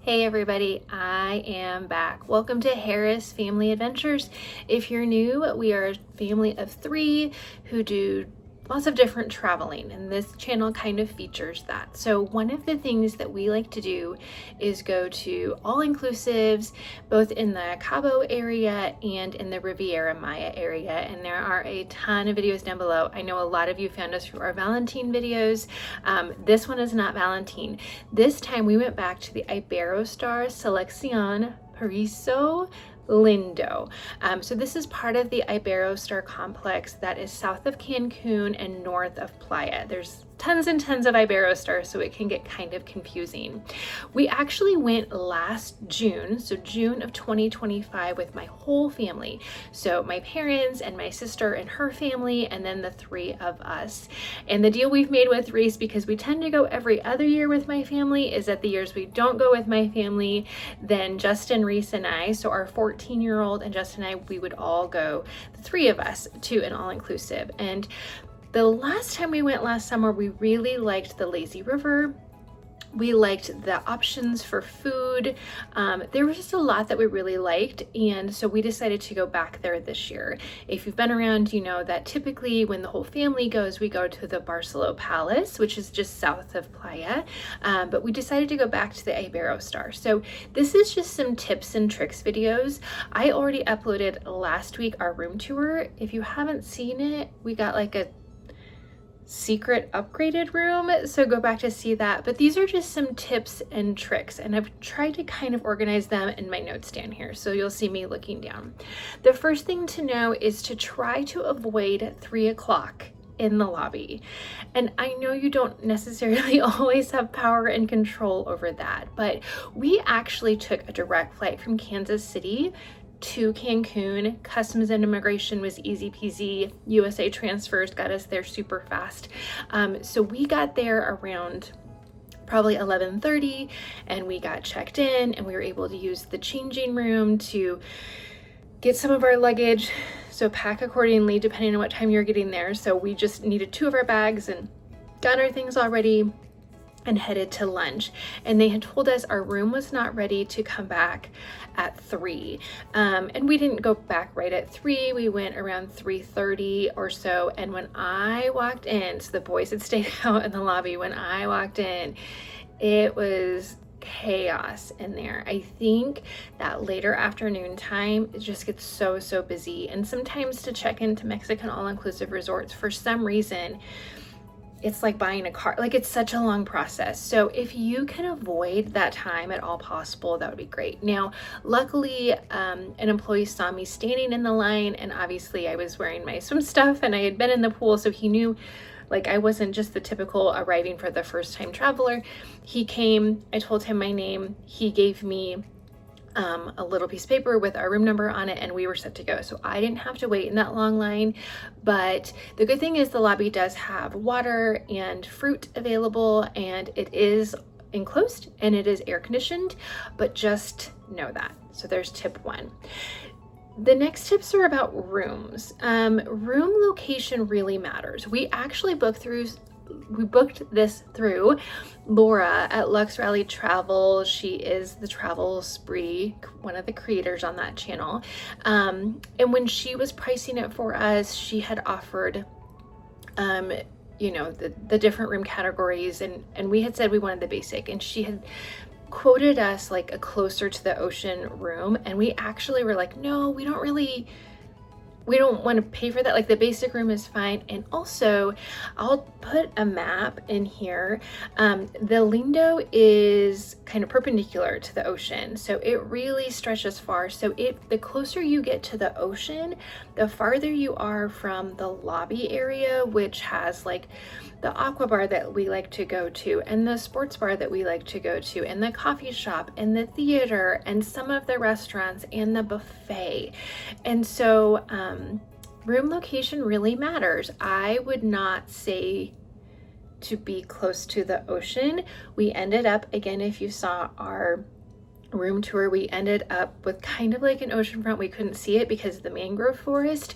Hey everybody, I am back. Welcome to Harris Family Adventures. If you're new, we are a family of 3 who do lots of different traveling, and this channel kind of features that. So one of the things that we like to do is go to all-inclusives, both in the Cabo area and in the Riviera Maya area, and there are a ton of videos down below. I know a lot of you found us through our Valentine videos. This one is not Valentine. This time we went back to the Iberostar Selection Paraiso Lindo. So this is part of the Iberostar complex that is south of Cancun and north of Playa. There's tons and tons of Iberostar, so it can get kind of confusing. We actually went last June, so June of 2025, with my whole family. So my parents and my sister and her family, and then the 3 of us. And the deal we've made with Reese, because we tend to go every other year with my family, is that the years we don't go with my family, then Justin, Reese, and I, so our 14-year-old and Justin and I, we would all go, the 3 of us, to an all-inclusive. And the last time we went last summer, we really liked the lazy river. We liked the options for food. There was just a lot that we really liked, and so we decided to go back there this year. If you've been around, you know that typically when the whole family goes, we go to the Barceló Palace, which is just south of Playa, but we decided to go back to the Iberostar. So this is just some tips and tricks videos. I already uploaded last week our room tour. If you haven't seen it, we got like a secret upgraded room, so go back to see that. But these are just some tips and tricks, and I've tried to kind of organize them in my notes down here, so you'll see me looking down. The first thing to know is to try to avoid 3 o'clock in the lobby. And I know you don't necessarily always have power and control over that, but we actually took a direct flight from Kansas City to Cancun. Customs and immigration was easy peasy. USA transfers got us there super fast. So we got there around probably 11:30, and we got checked in, and we were able to use the changing room to get some of our luggage. So pack accordingly depending on what time you're getting there. So we just needed 2 of our bags and got our things all ready and headed to lunch. And they had told us our room was not ready to come back at 3. And we didn't go back right at 3. We went around 3:30 or so. And when I walked in, so the boys had stayed out in the lobby. When I walked in, it was chaos in there. I think that later afternoon time, it just gets so busy. And sometimes to check into Mexican all-inclusive resorts, for some reason, it's like buying a car. Like, it's such a long process. So if you can avoid that time at all possible, that would be great. Now, luckily, an employee saw me standing in the line, and obviously I was wearing my swim stuff and I had been in the pool, so he knew, like, I wasn't just the typical arriving for the first time traveler. He came, I told him my name, he gave me a little piece of paper with our room number on it, and we were set to go. So I didn't have to wait in that long line. But the good thing is the lobby does have water and fruit available, and it is enclosed and it is air conditioned, but just know that. So there's tip 1. The next tips are about rooms. Room location really matters. We actually booked this through Laura at Lux Rally Travel. She is the Travel Spree, one of the creators on that channel. And when she was pricing it for us, she had offered you know, the different room categories, and we had said we wanted the basic, and she had quoted us like a closer to the ocean room, and we actually were like, no, we don't want to pay for that. Like, the basic room is fine. And also, I'll put a map in here. The Lindo is kind of perpendicular to the ocean, so it really stretches far. So the closer you get to the ocean, the farther you are from the lobby area, which has like the aqua bar that we like to go to, and the sports bar that we like to go to, and the coffee shop, and the theater, and some of the restaurants, and the buffet. And so room location really matters. I would not say to be close to the ocean. We ended up, again, if you saw our room tour, we ended up with kind of like an oceanfront. We couldn't see it because of the mangrove forest.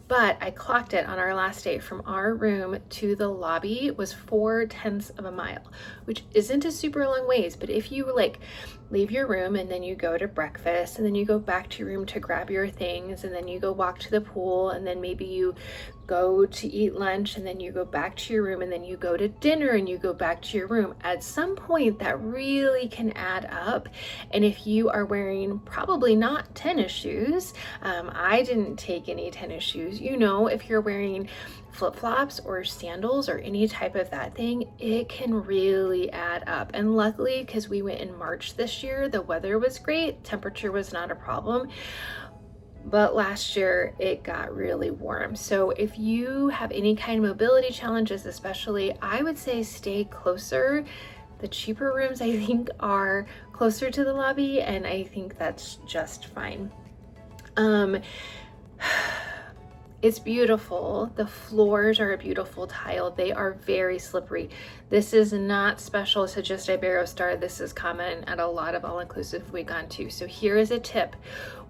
but I clocked it on our last day. From our room to the lobby was 4/10 of a mile, which isn't a super long ways, but if you like leave your room and then you go to breakfast and then you go back to your room to grab your things and then you go walk to the pool and then maybe you go to eat lunch and then you go back to your room and then you go to dinner and you go back to your room, at some point that really can add up. And if you are wearing probably not tennis shoes, I didn't take any tennis shoes, you know, if you're wearing flip-flops or sandals or any type of that thing, it can really add up. And luckily, because we went in March this year, the weather was great, temperature was not a problem. But last year it got really warm. So if you have any kind of mobility challenges, especially, I would say stay closer. The cheaper rooms I think are closer to the lobby, and I think that's just fine. It's beautiful. The floors are a beautiful tile. They are very slippery. This is not special to just Iberostar. This is common at a lot of all-inclusive we've gone to. So here is a tip.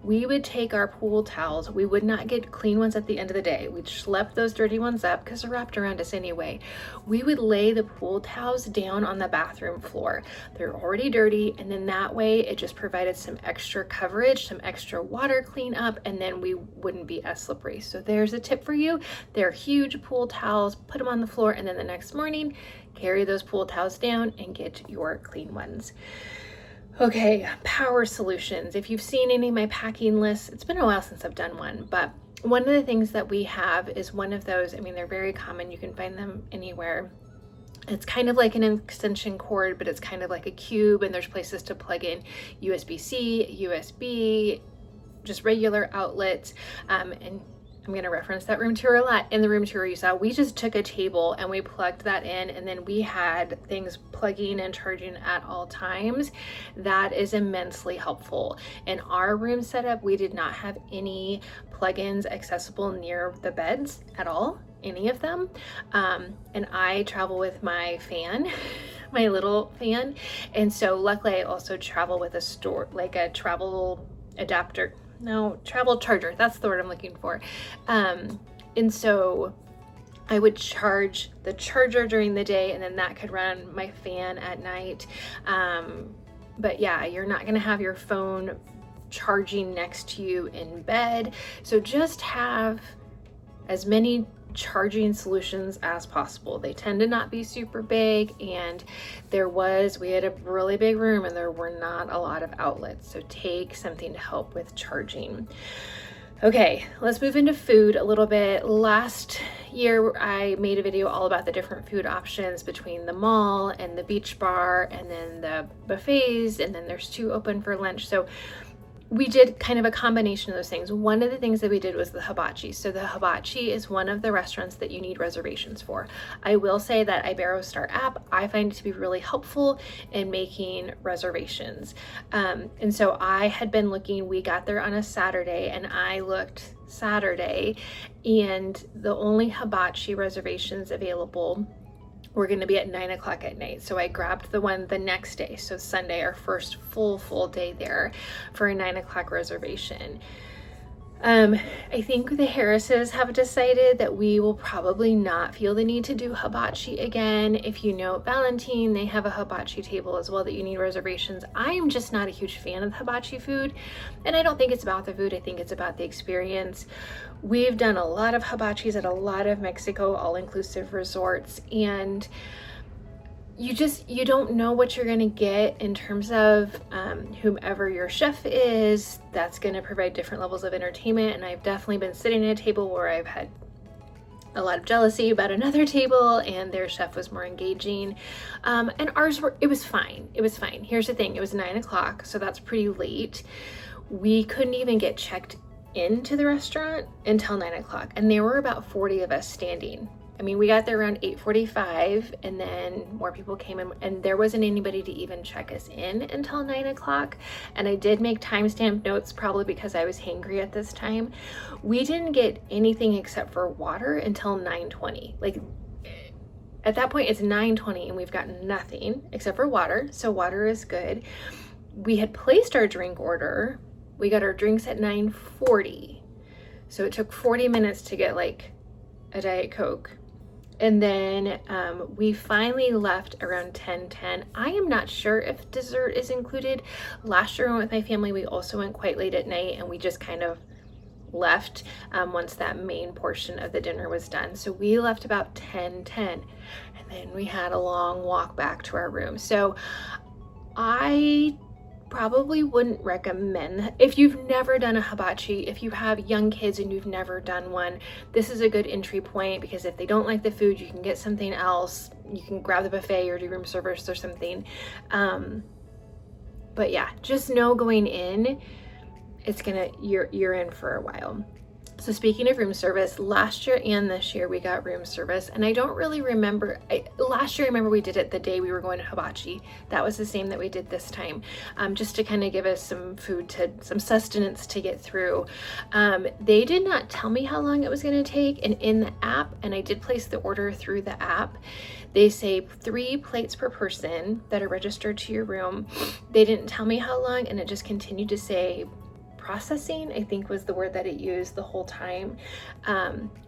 We would take our pool towels. We would not get clean ones at the end of the day. We'd schlep those dirty ones up because they're wrapped around us anyway. We would lay the pool towels down on the bathroom floor. They're already dirty, and then that way it just provided some extra coverage, some extra water cleanup, and then we wouldn't be as slippery. So there's a tip for you. They're huge pool towels. Put them on the floor, and then the next morning, carry those pool towels down and get your clean ones. Okay, power solutions. If you've seen any of my packing lists, it's been a while since I've done one, but one of the things that we have is one of those, I mean, they're very common. You can find them anywhere. It's kind of like an extension cord, but it's kind of like a cube, and there's places to plug in USB-C, USB, just regular outlets, and I'm going to reference that room tour a lot. In the room tour you saw, we just took a table and we plugged that in, and then we had things plugging and charging at all times. That is immensely helpful. In our room setup, we did not have any plugins accessible near the beds at all, any of them. And I travel with my fan, my little fan. And so luckily I also travel with a travel adapter. No, travel charger, that's the word I'm looking for. And so I would charge the charger during the day, and then that could run my fan at night. But yeah, you're not gonna have your phone charging next to you in bed. So just have as many charging solutions as possible. They tend to not be super big, and we had a really big room and there were not a lot of outlets, so take something to help with charging. Okay, let's move into food a little bit. Last year I made a video all about the different food options between the mall and the beach bar and then the buffets, and then there's 2 open for lunch. So we did kind of a combination of those things. One of the things that we did was the hibachi. So the hibachi is one of the restaurants that you need reservations for. I will say that Iberostar app, I find it to be really helpful in making reservations. And so I had been looking, we got there on a Saturday, and I looked Saturday, and the only hibachi reservations available we're going to be at 9 o'clock at night. So I grabbed the one the next day. So Sunday, our first full day there, for a 9 o'clock reservation. I think the Harrises have decided that we will probably not feel the need to do hibachi again. If you know Valentine, they have a hibachi table as well that you need reservations. I am just not a huge fan of hibachi food, and I don't think it's about the food. I think it's about the experience. We've done a lot of hibachis at a lot of Mexico all-inclusive resorts, and you don't know what you're gonna get in terms of whomever your chef is. That's gonna provide different levels of entertainment, and I've definitely been sitting at a table where I've had a lot of jealousy about another table and their chef was more engaging. And it was fine. It was fine. Here's the thing, it was 9 o'clock, so that's pretty late. We couldn't even get checked into the restaurant until 9 o'clock, and there were about 40 of us standing. I mean, we got there around 8:45, and then more people came in, and there wasn't anybody to even check us in until 9 o'clock. And I did make timestamp notes, probably because I was hangry at this time. We didn't get anything except for water until 9:20. Like, at that point it's 9:20 and we've got nothing except for water, so water is good. We had placed our drink order. We got our drinks at 9:40. So it took 40 minutes to get like a Diet Coke. And then we finally left around 10:10. I am not sure if dessert is included. Last year with my family, we also went quite late at night, and we just kind of left once that main portion of the dinner was done. So we left about 10:10, and then we had a long walk back to our room. So I probably wouldn't recommend, if you've never done a hibachi, if you have young kids and you've never done one, this is a good entry point, because if they don't like the food, you can get something else. You can grab the buffet or do room service or something. But yeah, just know going in, it's you're in for a while. So speaking of room service, last year and this year we got room service, and I don't really remember. Last year I remember we did it the day we were going to hibachi. That was the same that we did this time, just to kind of give us some food, some sustenance to get through. They did not tell me how long it was going to take, and in the app, and I did place the order through the app, they say 3 plates per person that are registered to your room. They didn't tell me how long, and it just continued to say processing, I think was the word that it used the whole time.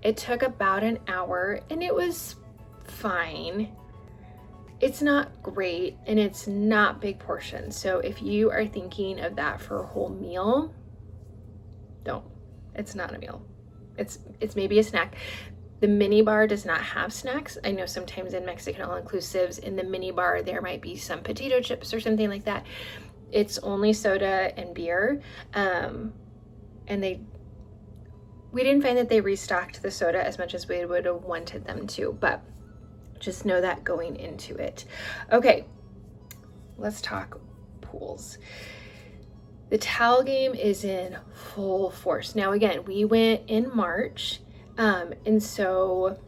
It took about an hour, and it was fine. It's not great, and it's not big portions. So if you are thinking of that for a whole meal, don't. It's not a meal. It's maybe a snack. The mini bar does not have snacks. I know sometimes in Mexican all-inclusives, in the mini bar, there might be some potato chips or something like that. It's only soda and beer. And we didn't find that they restocked the soda as much as we would have wanted them to, but just know that going into it. Okay, let's talk pools. The towel game is in full force. Now again, we went in March, and so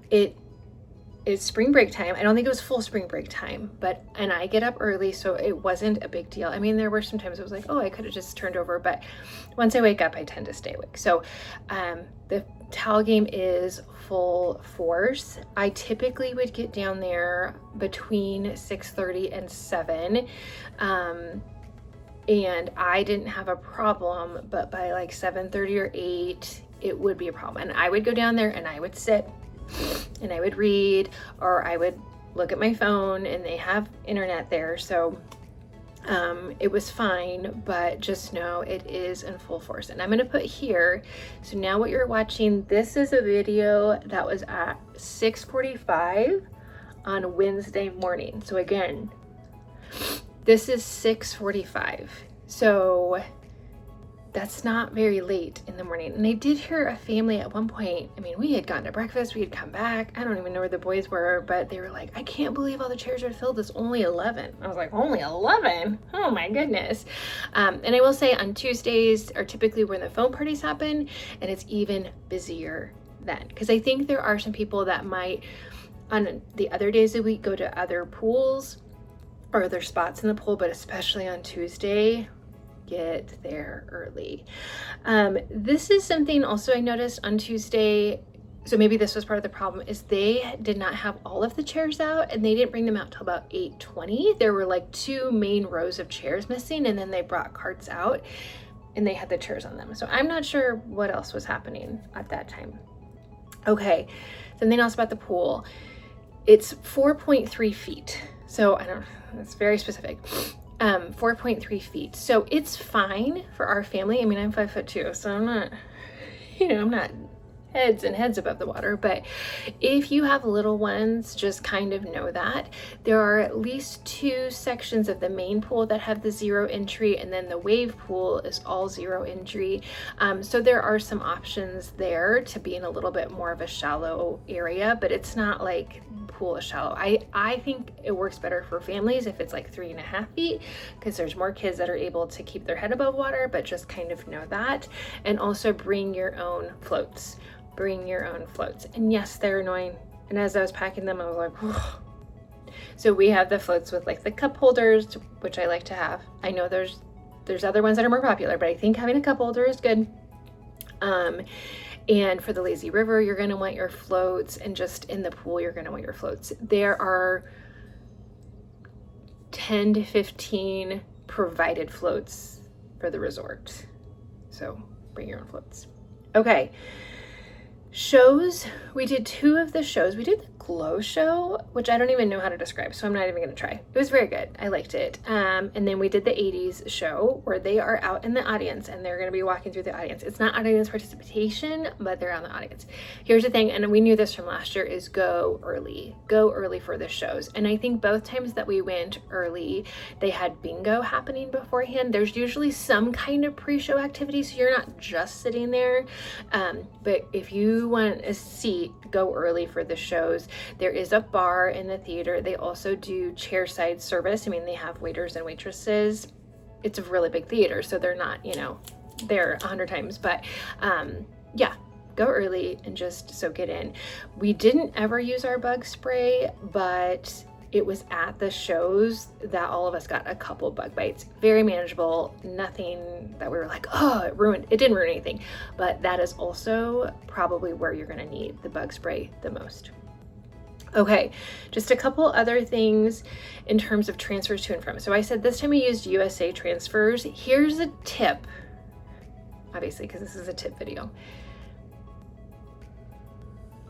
it's spring break time. I don't think it was full spring break time, and I get up early, so it wasn't a big deal. I mean, there were some times it was like, oh, I could have just turned over, but once I wake up, I tend to stay awake. So the towel game is full force. I typically would get down there between 6:30 and 7. And I didn't have a problem, but by like 7:30 or 8, it would be a problem. And I would go down there and I would sit and I would read, or I would look at my phone, and they have internet there. So it was fine, but just know it is in full force. And I'm going to put here. So now what you're watching, this is a video that was at 6:45 on Wednesday morning. So again, this is 6:45. So that's not very late in the morning. And I did hear a family at one point, I mean, we had gone to breakfast, we had come back, I don't even know where the boys were, but they were like, I can't believe all the chairs are filled, it's only 11. I was like, only 11? Oh my goodness. And I will say on Tuesdays are typically when the phone parties happen, and it's even busier then. Because I think there are some people that might, on the other days of the week, go to other pools or other spots in the pool, but especially on Tuesday, get there early. This is something also I noticed on Tuesday, so maybe this was part of the problem, is they did not have all of the chairs out, and they didn't bring them out till about 8:20. There were like 2 main rows of chairs missing, and then they brought carts out and they had the chairs on them. So I'm not sure what else was happening at that time. Okay, something else about the pool. It's 4.3 feet. So I don't, it's very specific. 4.3 feet. So it's fine for our family. I mean, I'm 5'2", so I'm not, I'm not heads and heads above the water, but if you have little ones, just kind of know that there are at least 2 sections of the main pool that have the 0 entry, and then the wave pool is all 0 entry. So there are some options there to be in a little bit more of a shallow area, but it's not like pool is shallow. I think it works better for families if it's like 3.5 feet, because there's more kids that are able to keep their head above water, but just kind of know that. And also bring your own floats. Bring your own floats. And yes, they're annoying. And as I was packing them, I was like, whew. So we have the floats with like the cup holders, which I like to have. I know there's other ones that are more popular, but I think having a cup holder is good. And for the lazy river, you're going to want your floats, and just in the pool, you're going to want your floats. There are 10 to 15 provided floats for the resort. So bring your own floats. Okay, shows. We did 2 of the shows. We did the glow show, which I don't even know how to describe, so I'm not even gonna try. It was very good. I liked it. And then we did the 80s show where they are out in the audience and they're gonna be walking through the audience. It's not audience participation, but they're out in the audience. Here's the thing, and we knew this from last year, is go early. Go early for the shows. And I think both times that we went early, they had bingo happening beforehand. There's usually some kind of pre-show activity, so you're not just sitting there. But if you want a seat, go early for the shows. There is a bar in the theater. They also do chairside service. I mean, they have waiters and waitresses. It's a really big theater, so they're not, you know, there 100 times, but yeah, go early and just soak it in. We didn't ever use our bug spray, but it was at the shows that all of us got a couple bug bites. Very manageable, nothing that we were like, oh, it didn't ruin anything. But that is also probably where you're gonna need the bug spray the most. Okay, just a couple other things in terms of transfers to and from. So I said this time we used USA transfers. Here's a tip, obviously, because this is a tip video.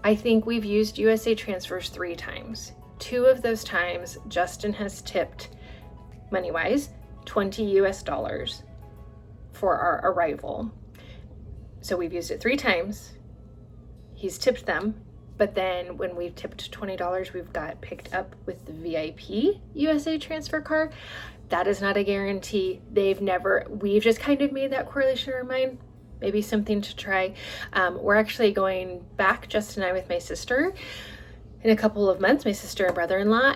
I think we've used USA transfers 3 times. 2 of those times, Justin has tipped, money-wise, $20 US for our arrival. So we've used it 3 times. He's tipped them, but then when we've tipped $20, we've got picked up with the VIP USA transfer card. That is not a guarantee. We've just kind of made that correlation in our mind. Maybe something to try. We're actually going back, Justin and I, with my sister in a couple of months, my sister and brother-in-law.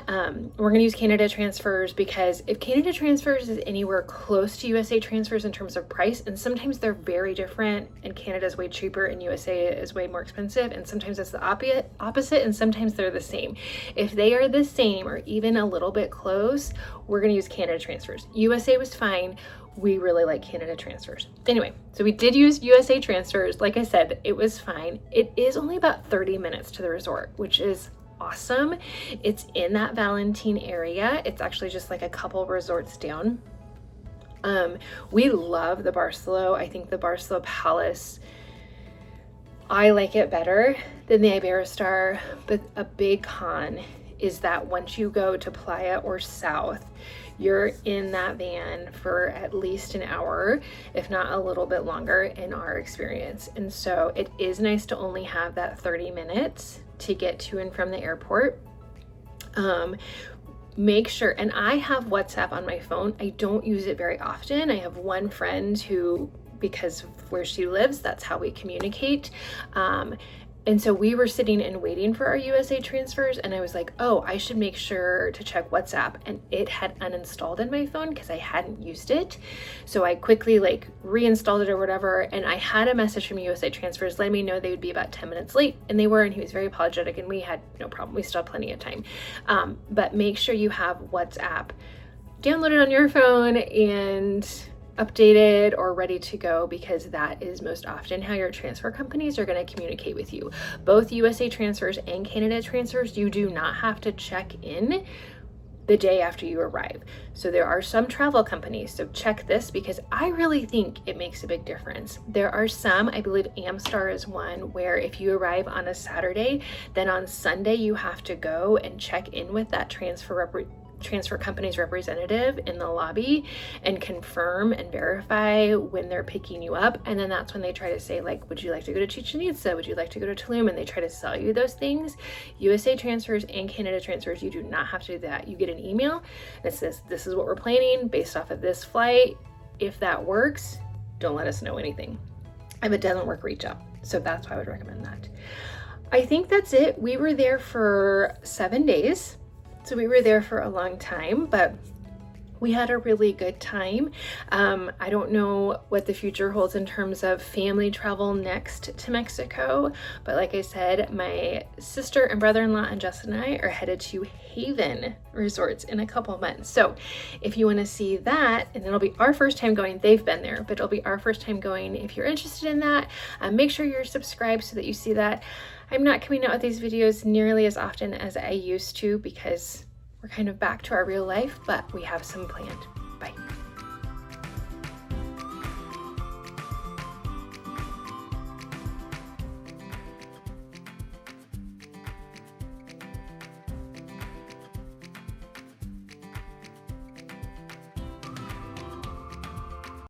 We're gonna use Canada transfers, because if Canada transfers is anywhere close to USA transfers in terms of price, and sometimes they're very different, and Canada is way cheaper and USA is way more expensive, and sometimes it's the opposite, and sometimes they're the same. If they are the same or even a little bit close, we're gonna use Canada transfers. USA was fine. We really like Canada transfers. Anyway, so we did use USA transfers. Like I said, it was fine. It is only about 30 minutes to the resort, which is awesome. It's in that Valentine area. It's actually just like a couple resorts down. We love the Barceló. I think the Barceló Palace, I like it better than the Iberostar, but a big con is that once you go to Playa or South, you're in that van for at least an hour, if not a little bit longer in our experience. And so it is nice to only have that 30 minutes to get to and from the airport. Make sure, and I have WhatsApp on my phone. I don't use it very often. I have one friend who, because of where she lives, that's how we communicate. And so we were sitting and waiting for our USA transfers, and I was like, oh, I should make sure to check WhatsApp. And it had uninstalled in my phone because I hadn't used it. So I quickly like reinstalled it or whatever. And I had a message from USA transfers letting me know they would be about 10 minutes late, and they were, and he was very apologetic, and we had no problem. We still had plenty of time. But make sure you have WhatsApp downloaded on your phone and updated or ready to go, because that is most often how your transfer companies are going to communicate with you. Both USA transfers and Canada transfers, you do not have to check in the day after you arrive. So there are some travel companies, so check this, because I really think it makes a big difference. There are some, I believe Amstar is one, where if you arrive on a Saturday, then on Sunday you have to go and check in with that transfer company's representative in the lobby and confirm and verify when they're picking you up. And then that's when they try to say, like, would you like to go to Chichen Itza? Would you like to go to Tulum? And they try to sell you those things. USA transfers and Canada transfers, you do not have to do that. You get an email that says, this is what we're planning based off of this flight. If that works, don't let us know anything. If it doesn't work, reach out. So that's why I would recommend that. I think that's it. We were there for 7 days. So we were there for a long time, but we had a really good time. I don't know what the future holds in terms of family travel next to Mexico, but like I said, my sister and brother-in-law and Justin and I are headed to Haven Resorts in a couple months. So if you want to see that, and it'll be our first time going, they've been there, but it'll be our first time going. If you're interested in that, make sure you're subscribed so that you see that. I'm not coming out with these videos nearly as often as I used to, because we're kind of back to our real life, but we have some planned. Bye.